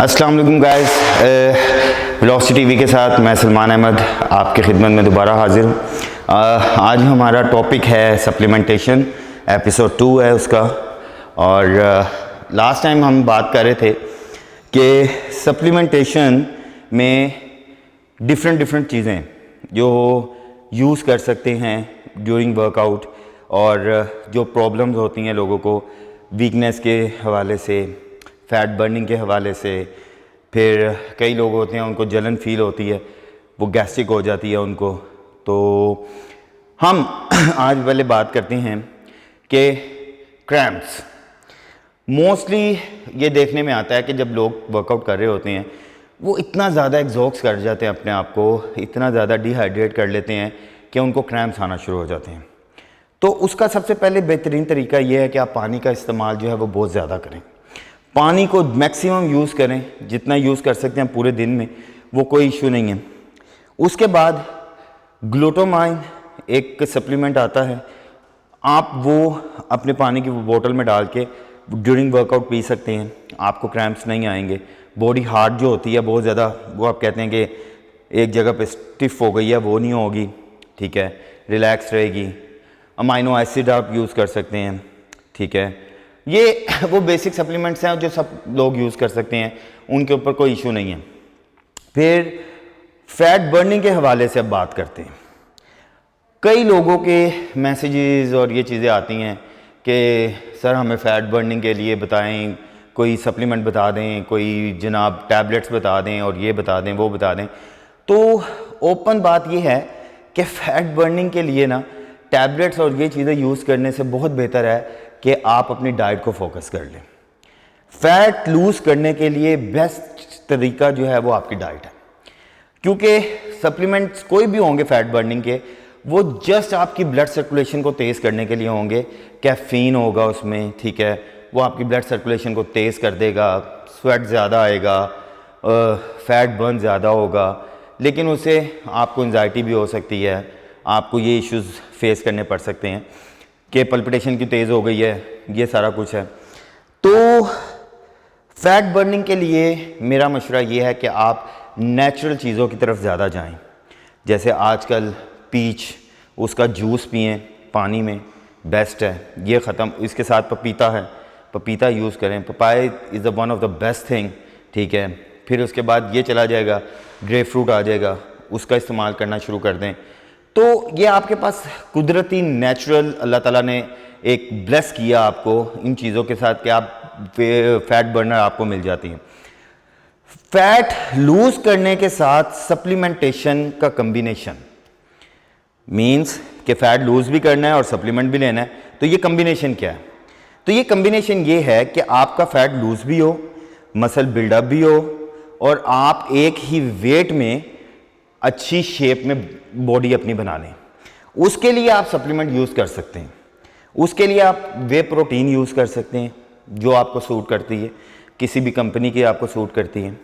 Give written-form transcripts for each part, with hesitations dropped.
अस्सलाम वालेकुम guys, velocity TV के साथ मैं सलमान अहमद आपकी खिदमत में दोबारा हाजिर हूँ। आज हमारा टॉपिक है सप्लीमेंटेशन, एपिसोड 2 है उसका। और लास्ट टाइम हम बात कर रहे थे कि सप्लीमेंटेशन में डिफरेंट चीज़ें जो यूज़ कर सकते हैं ड्यूरिंग वर्कआउट, और जो प्रॉब्लम्स होती हैं लोगों को वीकनेस के हवाले से, फैट बर्निंग के हवाले से। फिर कई लोग होते हैं उनको जलन फील होती है, वो गैस्ट्रिक हो जाती है उनको। तो हम आज पहले बात करते हैं कि क्रैम्प्स। मोस्टली ये देखने में आता है कि जब लोग वर्कआउट कर रहे होते हैं वो इतना ज़्यादा एग्जॉस्ट कर जाते हैं अपने आप को, इतना ज़्यादा डिहाइड्रेट कर लेते हैं कि उनको क्रैम्प्स आना शुरू हो जाते हैं। तो उसका सबसे पहले बेहतरीन तरीका ये है कि आप पानी का इस्तेमाल जो है वो बहुत ज़्यादा करें। पानी को मैक्सिमम यूज़ करें, जितना यूज़ कर सकते हैं पूरे दिन में, वो कोई इशू नहीं है। उसके बाद ग्लूटामाइन एक सप्लीमेंट आता है, आप वो अपने पानी की बोतल में डाल के ड्यूरिंग वर्कआउट पी सकते हैं, आपको क्रैम्प्स नहीं आएंगे। बॉडी हार्ड जो होती है बहुत ज़्यादा, वो आप कहते हैं कि एक जगह पे स्टिफ हो गई है, वो नहीं होगी, ठीक है, रिलैक्स रहेगी। अमाइनो एसिड आप यूज़ कर सकते हैं, ठीक है। ये वो बेसिक सप्लीमेंट्स हैं जो सब लोग यूज़ कर सकते हैं, उनके ऊपर कोई इशू नहीं है। फिर फैट बर्निंग के हवाले से अब बात करते हैं। कई लोगों के मैसेजेस और ये चीज़ें आती हैं कि सर हमें फ़ैट बर्निंग के लिए बताएं, कोई सप्लीमेंट बता दें, कोई जनाब टैबलेट्स बता दें, और ये बता दें, वो बता दें। तो ओपन बात ये है कि फ़ैट बर्निंग के लिए ना टैबलेट्स और ये चीज़ें यूज़ करने से बहुत बेहतर है कि आप अपनी डाइट को फोकस कर लें। फैट लूज़ करने के लिए बेस्ट तरीका जो है वो आपकी डाइट है, क्योंकि सप्लीमेंट्स कोई भी होंगे फैट बर्निंग के, वो जस्ट आपकी ब्लड सर्कुलेशन को तेज़ करने के लिए होंगे। कैफीन होगा उसमें, ठीक है, वो आपकी ब्लड सर्कुलेशन को तेज़ कर देगा, स्वेट ज़्यादा आएगा, फैट बर्न ज़्यादा होगा, लेकिन उससे आपको एंजाइटी भी हो सकती है, आपको ये इश्यूज़ फेस करने पड़ सकते हैं कि पल्पिटेशन की तेज़ हो गई है, ये सारा कुछ है। तो फैट बर्निंग के लिए मेरा मशवरा ये है कि आप नेचुरल चीज़ों की तरफ ज़्यादा जाएं। जैसे आजकल पीच, उसका जूस पिएं पानी में, बेस्ट है। ये ख़त्म, इसके साथ पपीता है, पपीता यूज़ करें, papaya is the one of the best thing, ठीक है। फिर उसके बाद ये चला जाएगा, ग्रेप फ्रूट आ जाएगा, उसका इस्तेमाल करना शुरू कर दें। तो ये आपके पास कुदरती नेचुरल अल्लाह ताला ने एक ब्लेस किया आपको इन चीज़ों के साथ कि आप फैट बर्नर आपको मिल जाती हैं। फैट लूज़ करने के साथ सप्लीमेंटेशन का कम्बिनेशन मींस कि फैट लूज़ भी करना है और सप्लीमेंट भी लेना है। तो ये कम्बिनेशन क्या है? तो ये कम्बिनेशन ये है कि आपका फैट लूज़ भी हो, मसल बिल्डअप भी हो, और आप एक ही वेट में अच्छी शेप में बॉडी अपनी बना लें। उसके लिए आप सप्लीमेंट यूज़ कर सकते हैं। उसके लिए आप वे प्रोटीन यूज़ कर सकते हैं जो आपको सूट करती है, किसी भी कंपनी की आपको सूट करती है।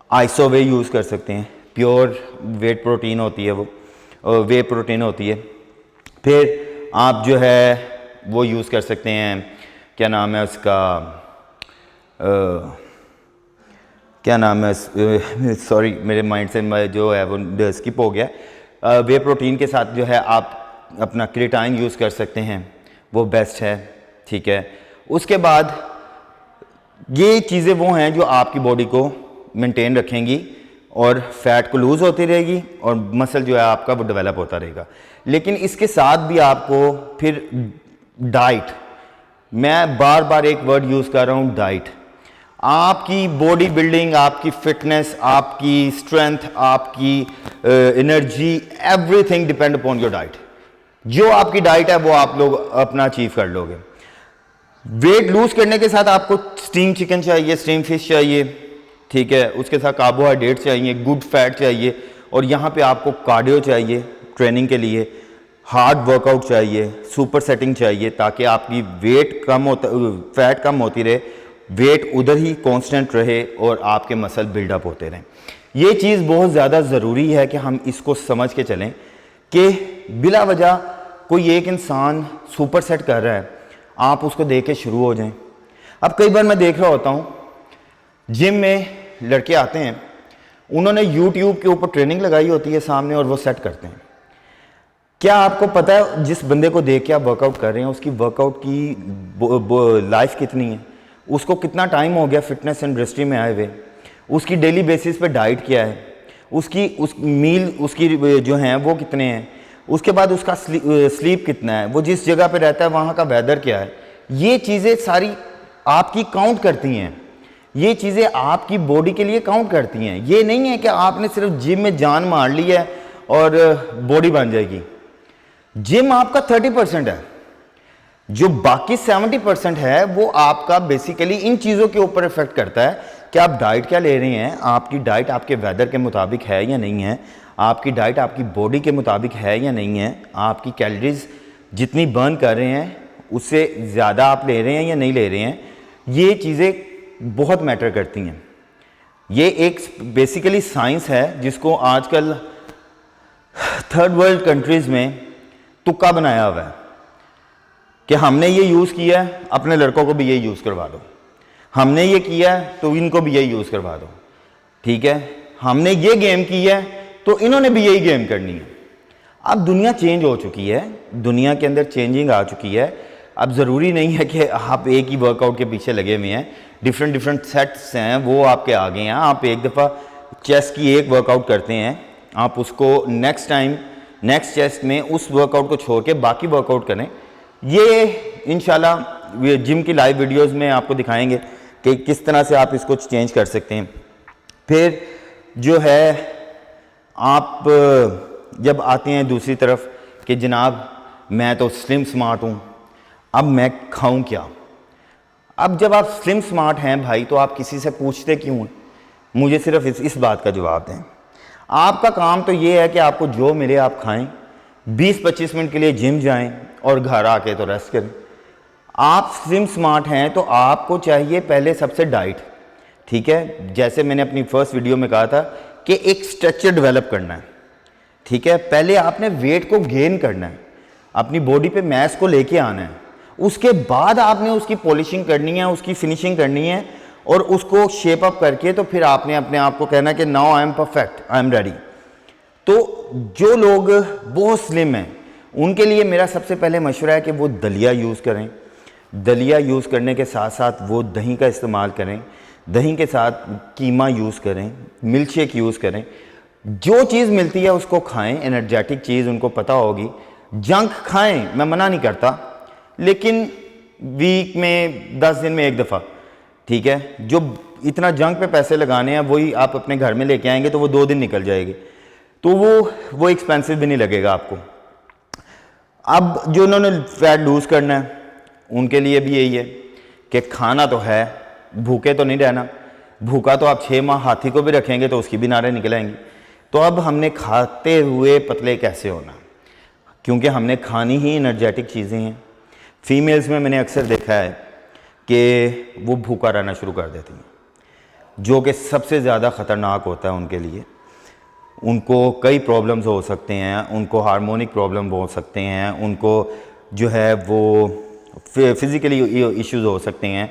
आइसोवे यूज़ कर सकते हैं, प्योर वेट प्रोटीन होती है, वो वे प्रोटीन होती है। फिर आप जो है वो यूज़ कर सकते हैं, क्या नाम है उसका, क्या नाम है, सॉरी मेरे माइंड से जो है वो स्किप हो गया। वे प्रोटीन के साथ जो है आप अपना क्रिएटाइन यूज़ कर सकते हैं, वो बेस्ट है, ठीक है। उसके बाद ये चीज़ें वो हैं जो आपकी बॉडी को मेंटेन रखेंगी और फैट को लूज़ होती रहेगी और मसल जो है आपका वो डेवलप होता रहेगा। लेकिन इसके साथ भी आपको फिर डाइट, मैं बार बार एक वर्ड यूज़ कर रहा हूँ, डाइट। आपकी बॉडी बिल्डिंग, आपकी फिटनेस, आपकी स्ट्रेंथ, आपकी energy, everything depend upon your diet. जो आपकी डाइट है वो आप लोग अपना अचीव कर लोगे। वेट लूज करने के साथ आपको स्टीम चिकन चाहिए, स्टीम फिश चाहिए, ठीक है। उसके साथ कार्बोहाइड्रेट चाहिए, गुड फैट चाहिए, और यहाँ पे आपको कार्डियो चाहिए ट्रेनिंग के लिए, हार्ड वर्कआउट चाहिए, सुपर सेटिंग चाहिए, ताकि आपकी वेट कम होता, फैट कम होती रहे, वेट उधर ही कांस्टेंट रहे और आपके मसल बिल्डअप होते रहें। ये चीज़ बहुत ज़्यादा ज़रूरी है कि हम इसको समझ के चलें कि बिला वजह कोई एक इंसान सुपर सेट कर रहा है, आप उसको देख के शुरू हो जाएं। अब कई बार मैं देख रहा होता हूँ जिम में लड़के आते हैं, उन्होंने यूट्यूब के ऊपर ट्रेनिंग लगाई होती है सामने और वो सेट करते हैं। क्या आपको पता है जिस बंदे को देख के आप वर्कआउट कर रहे हैं उसकी वर्कआउट की लाइफ कितनी है, उसको कितना टाइम हो गया फिटनेस इंडस्ट्री में आए हुए, उसकी डेली बेसिस पे डाइट क्या है, उस मील उसकी जो हैं वो कितने हैं, उसके बाद उसका स्लीप कितना है, वो जिस जगह पे रहता है वहाँ का वेदर क्या है, ये चीज़ें सारी आपकी काउंट करती हैं। ये चीज़ें आपकी बॉडी के लिए काउंट करती हैं। ये नहीं है कि आपने सिर्फ जिम में जान मार ली है और बॉडी बन जाएगी। जिम आपका 30% है, जो बाकी 70% है वो आपका बेसिकली इन चीज़ों के ऊपर इफेक्ट करता है कि आप डाइट क्या ले रहे हैं, आपकी डाइट आपके वेदर के मुताबिक है या नहीं है, आपकी डाइट आपकी बॉडी के मुताबिक है या नहीं है, आपकी कैलोरीज जितनी बर्न कर रहे हैं उससे ज़्यादा आप ले रहे हैं या नहीं ले रहे हैं। ये चीज़ें बहुत मैटर करती हैं। ये एक बेसिकली साइंस है जिसको आजकल थर्ड वर्ल्ड कंट्रीज़ में तुक्का बनाया हुआ है कि हमने ये यूज़ किया है, अपने लड़कों को भी ये यूज़ करवा दो, हमने ये किया है तो इनको भी यही यूज़ करवा दो, ठीक है, हमने ये गेम की है तो इन्होंने भी यही गेम करनी है। अब दुनिया चेंज हो चुकी है, दुनिया के अंदर चेंजिंग आ चुकी है। अब ज़रूरी नहीं है कि आप एक ही वर्कआउट के पीछे लगे हुए हैं, डिफरेंट सेट्स हैं वो आपके आगे हैं। आप एक दफ़ा चेस्ट की एक वर्कआउट करते हैं, आप उसको नेक्स्ट टाइम नेक्स्ट चेस्ट में उस वर्कआउट को छोड़ के बाकी वर्कआउट करें। ये इंशाल्लाह जिम की लाइव वीडियोस में आपको दिखाएंगे कि किस तरह से आप इसको चेंज कर सकते हैं। फिर जो है आप जब आते हैं दूसरी तरफ कि जनाब मैं तो स्लिम स्मार्ट हूँ, अब मैं खाऊं क्या। अब जब आप स्लिम स्मार्ट हैं भाई तो आप किसी से पूछते क्यों हैं? मुझे सिर्फ इस बात का जवाब दें। आपका काम तो ये है कि आपको जो मिले आप खाएं, 20-25 मिनट के लिए जिम जाएं और घर आके तो रेस्ट करें। आप स्लिम स्मार्ट हैं तो आपको चाहिए पहले सबसे डाइट, ठीक है। जैसे मैंने अपनी फर्स्ट वीडियो में कहा था कि एक स्ट्रक्चर डेवलप करना है, ठीक है। पहले आपने वेट को गेन करना है, अपनी बॉडी पे मैस को लेके आना है, उसके बाद आपने उसकी पॉलिशिंग करनी है, उसकी फिनिशिंग करनी है और उसको शेप अप करके तो फिर आपने अपने आप को कहना है कि now I am perfect, I am ready. तो जो लोग बहुत स्लिम हैं उनके लिए मेरा सबसे पहले मशवरा है कि वो दलिया यूज़ करें। दलिया यूज़ करने के साथ साथ वो दही का इस्तेमाल करें, दही के साथ कीमा यूज़ करें, मिल्क शेक यूज़ करें। जो चीज़ मिलती है उसको खाएं, एनर्जेटिक चीज़ उनको पता होगी। जंक खाएं, मैं मना नहीं करता, लेकिन वीक में 10 दिन में एक दफ़ा, ठीक है। जो इतना जंक पे पैसे लगाने हैं वही आप अपने घर में लेके आएंगे तो वो 2 दिन निकल जाएगी, तो वो एक्सपेंसिव भी नहीं लगेगा आपको। अब जो उन्होंने फैट लूज़ करना है उनके लिए भी यही है कि खाना तो है, भूखे तो नहीं रहना। भूखा तो आप 6 माह हाथी को भी रखेंगे तो उसकी भी नारें निकल आएंगी। तो अब हमने खाते हुए पतले कैसे होना, क्योंकि हमने खानी ही एनर्जेटिक चीज़ें हैं। फीमेल्स में मैंने अक्सर देखा है कि वो भूखा रहना शुरू कर देती हैं, जो कि सबसे ज़्यादा ख़तरनाक होता है उनके लिए। उनको कई प्रॉब्लम्स हो सकते हैं, उनको हार्मोनिक प्रॉब्लम हो सकते हैं, उनको जो है वो फिज़िकली इश्यूज़ हो सकते हैं,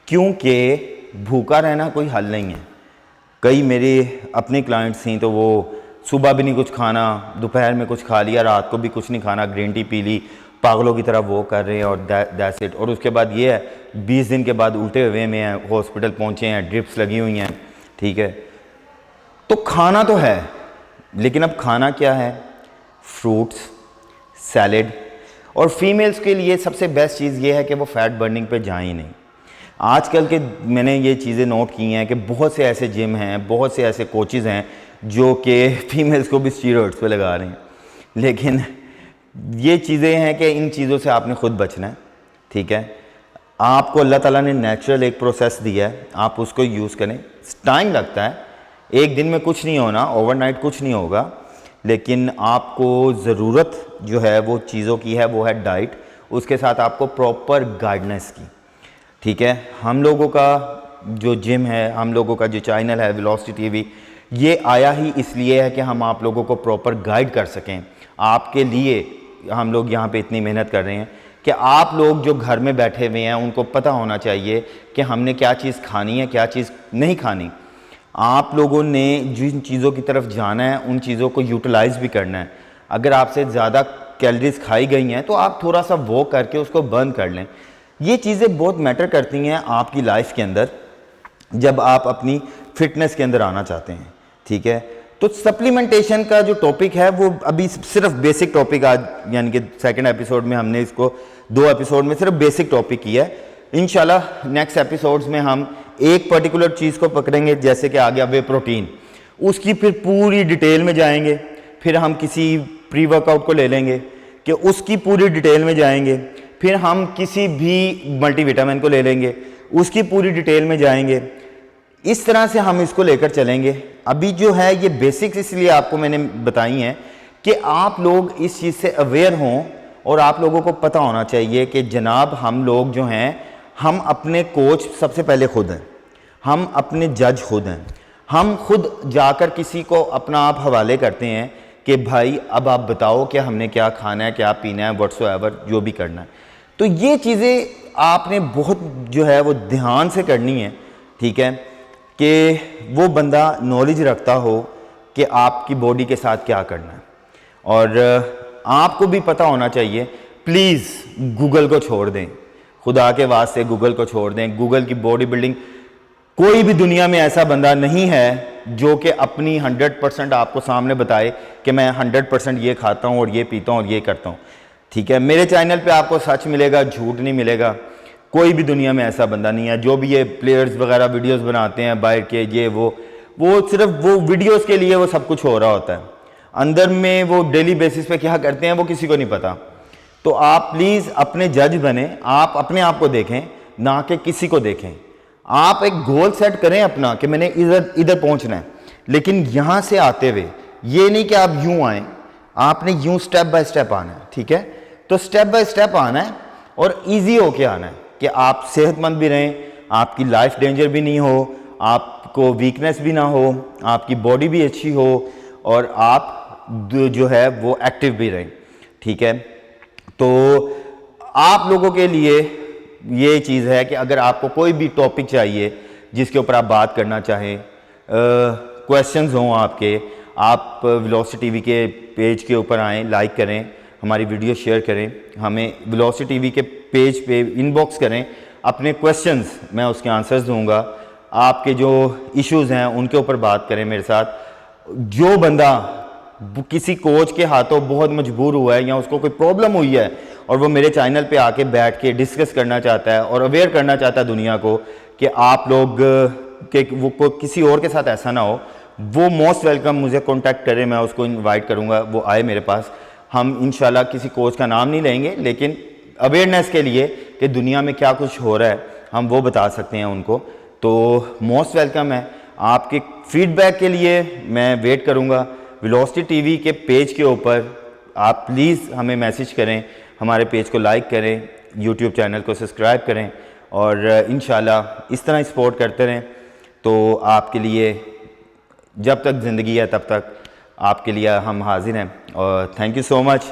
क्योंकि भूखा रहना कोई हल नहीं है। कई मेरे अपने क्लाइंट्स हैं तो वो सुबह भी नहीं कुछ खाना, दोपहर में कुछ खा लिया, रात को भी कुछ नहीं खाना, ग्रीन टी पी ली, पागलों की तरह वो कर रहे हैं और दैट्स इट। और उसके बाद ये है 20 दिन के बाद उल्टे हुए में हैं, हॉस्पिटल पहुँचे हैं, ड्रिप्स लगी हुई हैं, ठीक है। तो खाना तो है, लेकिन अब खाना क्या है? Fruits, salad. और फीमेल्स के लिए सबसे बेस्ट चीज़ ये है कि वो फैट बर्निंग पे जाएं ही नहीं। आजकल के मैंने ये चीज़ें नोट की हैं कि बहुत से ऐसे जिम हैं, बहुत से ऐसे कोचेज़ हैं जो कि फीमेल्स को भी स्टीरॉइड्स पे लगा रहे हैं। लेकिन ये चीज़ें हैं कि इन चीज़ों से आपने ख़ुद बचना है, ठीक है। आपको अल्लाह ताला ने नेचुरल एक प्रोसेस दिया है, आप उसको यूज़ करें। टाइम लगता है, एक दिन में कुछ नहीं होना, ओवरनाइट कुछ नहीं होगा, लेकिन आपको ज़रूरत जो है वो चीज़ों की है, वो है डाइट, उसके साथ आपको प्रॉपर गाइडेंस की, ठीक है। हम लोगों का जो जिम है, हम लोगों का जो चैनल है वेलोसिटी टीवी, ये आया ही इसलिए है कि हम आप लोगों को प्रॉपर गाइड कर सकें। आपके लिए हम लोग यहाँ पे इतनी मेहनत कर रहे हैं कि आप लोग जो घर में बैठे हुए हैं उनको पता होना चाहिए कि हमने क्या चीज़ खानी है, क्या चीज़ नहीं खानी। आप लोगों ने जिन चीज़ों की तरफ जाना है उन चीज़ों को यूटिलाइज़ भी करना है। अगर आपसे ज़्यादा कैलोरीज खाई गई हैं तो आप थोड़ा सा वॉक करके उसको बर्न कर लें। ये चीज़ें बहुत मैटर करती हैं आपकी लाइफ के अंदर जब आप अपनी फिटनेस के अंदर आना चाहते हैं, ठीक है। तो सप्लीमेंटेशन का जो टॉपिक है वो अभी सिर्फ बेसिक टॉपिक आज यानी कि सेकंड एपिसोड में हमने इसको 2 एपिसोड में सिर्फ बेसिक टॉपिक किया है। इंशाल्लाह नेक्स्ट एपिसोड्स में हम एक पर्टिकुलर चीज़ को पकड़ेंगे, जैसे कि आ गया वे प्रोटीन, उसकी फिर पूरी डिटेल में जाएंगे। फिर हम किसी प्री वर्कआउट को ले लेंगे कि उसकी पूरी डिटेल में जाएंगे। फिर हम किसी भी मल्टीविटामिन को ले लेंगे, उसकी पूरी डिटेल में जाएंगे। इस तरह से हम इसको लेकर चलेंगे। अभी जो है ये बेसिक्स इसलिए आपको मैंने बताई हैं कि आप लोग इस चीज़ से अवेयर हों और आप लोगों को पता होना चाहिए कि जनाब हम लोग जो हैं, हम अपने कोच सबसे पहले खुद हैं, हम अपने जज खुद हैं। हम खुद जाकर किसी को अपना आप हवाले करते हैं कि भाई अब आप बताओ कि हमने क्या खाना है, क्या पीना है, व्हाट्सोएवर जो भी करना है। तो ये चीज़ें आपने बहुत जो है वो ध्यान से करनी है, ठीक है, कि वो बंदा नॉलेज रखता हो कि आपकी बॉडी के साथ क्या करना है। और आपको भी पता होना चाहिए, प्लीज़ गूगल को छोड़ दें, खुदा के वास्ते गूगल को छोड़ दें। गूगल की बॉडी बिल्डिंग, कोई भी दुनिया में ऐसा बंदा नहीं है जो कि अपनी 100% आपको सामने बताए कि मैं 100% ये खाता हूँ और ये पीता हूँ और ये करता हूँ, ठीक है। मेरे चैनल पे आपको सच मिलेगा, झूठ नहीं मिलेगा। कोई भी दुनिया में ऐसा बंदा नहीं है। जो भी ये प्लेयर्स वगैरह वीडियोस बनाते हैं बाहर के, ये वो सिर्फ वो वीडियोस के लिए वो सब कुछ हो रहा होता है। अंदर में वो डेली बेसिस पे क्या करते हैं वो किसी को नहीं पता। तो आप प्लीज़ अपने जज बने, आप अपने आप को देखें, ना कि किसी को देखें। आप एक गोल सेट करें अपना कि मैंने इधर पहुंचना है, लेकिन यहाँ से आते हुए ये नहीं कि आप यूँ आएँ, आपने यूँ स्टेप बाय स्टेप आना है, ठीक है। तो स्टेप बाय स्टेप आना है और ईजी होके आना है कि आप सेहतमंद भी रहें, आपकी लाइफ डेंजर भी नहीं हो, आपको वीकनेस भी ना हो, आपकी बॉडी भी अच्छी हो और आप जो है वो एक्टिव भी रहें, ठीक है। तो आप लोगों के लिए ये चीज़ है कि अगर आपको कोई भी टॉपिक चाहिए जिसके ऊपर आप बात करना चाहें, क्वेश्चंस हों आपके, आप वेलोसिटी टीवी के पेज के ऊपर आएँ, लाइक करें, हमारी वीडियो शेयर करें, हमें वेलोसिटी टीवी के पेज पे इनबॉक्स करें अपने क्वेश्चंस, मैं उसके आंसर्स दूंगा। आपके जो इश्यूज़ हैं उनके ऊपर बात करें मेरे साथ। जो बंदा किसी कोच के हाथों बहुत मजबूर हुआ है या उसको कोई प्रॉब्लम हुई है और वो मेरे चैनल पे आके बैठ के डिस्कस करना चाहता है और अवेयर करना चाहता है दुनिया को कि आप लोग के वो किसी और के साथ ऐसा ना हो, वो मोस्ट वेलकम मुझे कॉन्टैक्ट करें, मैं उसको इन्वाइट करूँगा, वो आए मेरे पास। हम इंशाल्लाह किसी कोच का नाम नहीं लेंगे, लेकिन अवेयरनेस के लिए कि दुनिया में क्या कुछ हो रहा है हम वो बता सकते हैं उनको। तो मोस्ट वेलकम है। आपके फीडबैक के लिए मैं वेट करूँगा। वेलोसिटी टीवी के पेज के ऊपर आप प्लीज़ हमें मैसेज करें, हमारे पेज को लाइक करें, यूट्यूब चैनल को सब्सक्राइब करें और इंशाल्लाह इस तरह सपोर्ट करते रहें। तो आपके लिए जब तक ज़िंदगी है तब तक आपके लिए हम हाजिर हैं। और थैंक यू सो मच।